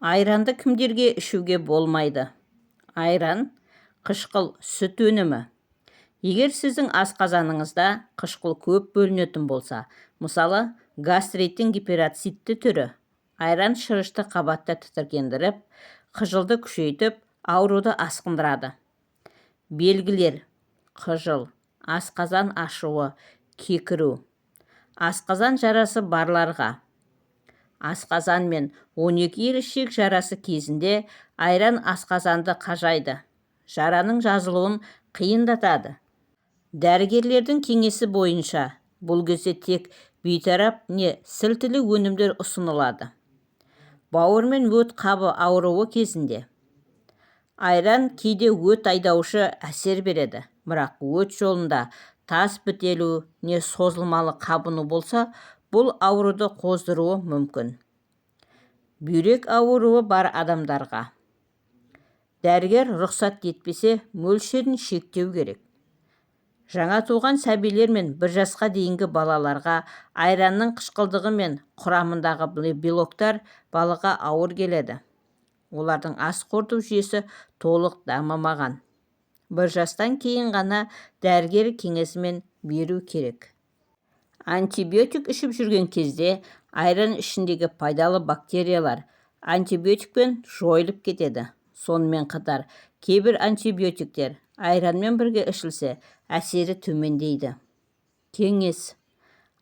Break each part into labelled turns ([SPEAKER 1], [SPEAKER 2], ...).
[SPEAKER 1] Айранды кімдерге ішуге болмайды? Айран қышқыл сүт өнімі. Егер сіздің асқазаныңызда қышқыл көп бөлінетін болса, мысалы гастриттің гиперацидті түрі, айран шырышты қабатта тітіркендіріп, қыжылды күшейтіп, ауруды асқындырады. Белгілер: қыжыл, асқазан ашуы, кекіру. Асқазан жарасы барларға. Асқазан мен 12 ересек жарасы кезінде айран асқазанды қажайды. Жараның жазылуын қиындатады. Дәрігерлердің кеңесі бойынша бұл кезде тек бейтарап не сілтілі өнімдер ұсынылады. Бауыр мен өт қабы ауруы кезінде айран кейде өт айдаушы әсер береді, бірақ өт жолында тас бітелу не созылмалы қабыну болса, бұл ауруды қоздыруы мүмкін. Бүйрек ауруы бар адамдарға дәрігер рұқсат етпесе, мөлшерін шектеу керек. Жаңа туған сәбилер мен 1 жасқа дейінгі балаларға айранның қышқылдығы мен құрамындағы белоктар балаға ауыр келеді. Олардың ас қорыту жүйесі толық дамымаған. 1 жастан кейін ғана дәрігер кеңесімен беру керек. Антибиотик ішіп жүрген кезде айран ішіндегі пайдалы бактериялар антибиотикпен жойылып кетеді. Сонымен қатар кейбір антибиотиктер айранмен бірге ішілсе, әсері төмендейді. Кеңес: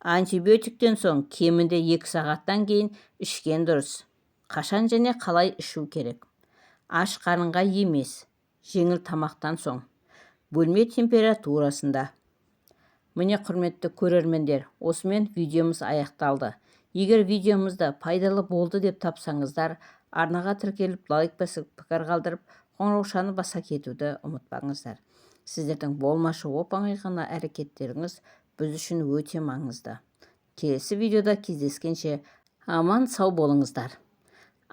[SPEAKER 1] антибиотиктен соң кемінде 2 сағаттан кейін ішкен дұрыс. Қашан және қалай ішу керек? Аш қарынға емес, жеңіл тамақтан соң, бөлме температурасында. Міне, құрметті көрермендер, осымен видеомыз аяқталды. Егер видеомызды пайдалы болды деп тапсаңыздар, арнаға тіркеліп, лайк басып, пікір қалдырып, қоңыраушаны баса кетуді ұмытпаңыздар. Сіздердің болмашы оп-оңай ғана әрекеттеріңіз біз үшін өте маңызды. Келесі видеода кездескенше аман сау болыңыздар.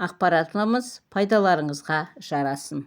[SPEAKER 1] Ақпаратымыз пайдаларыңызға жарасын.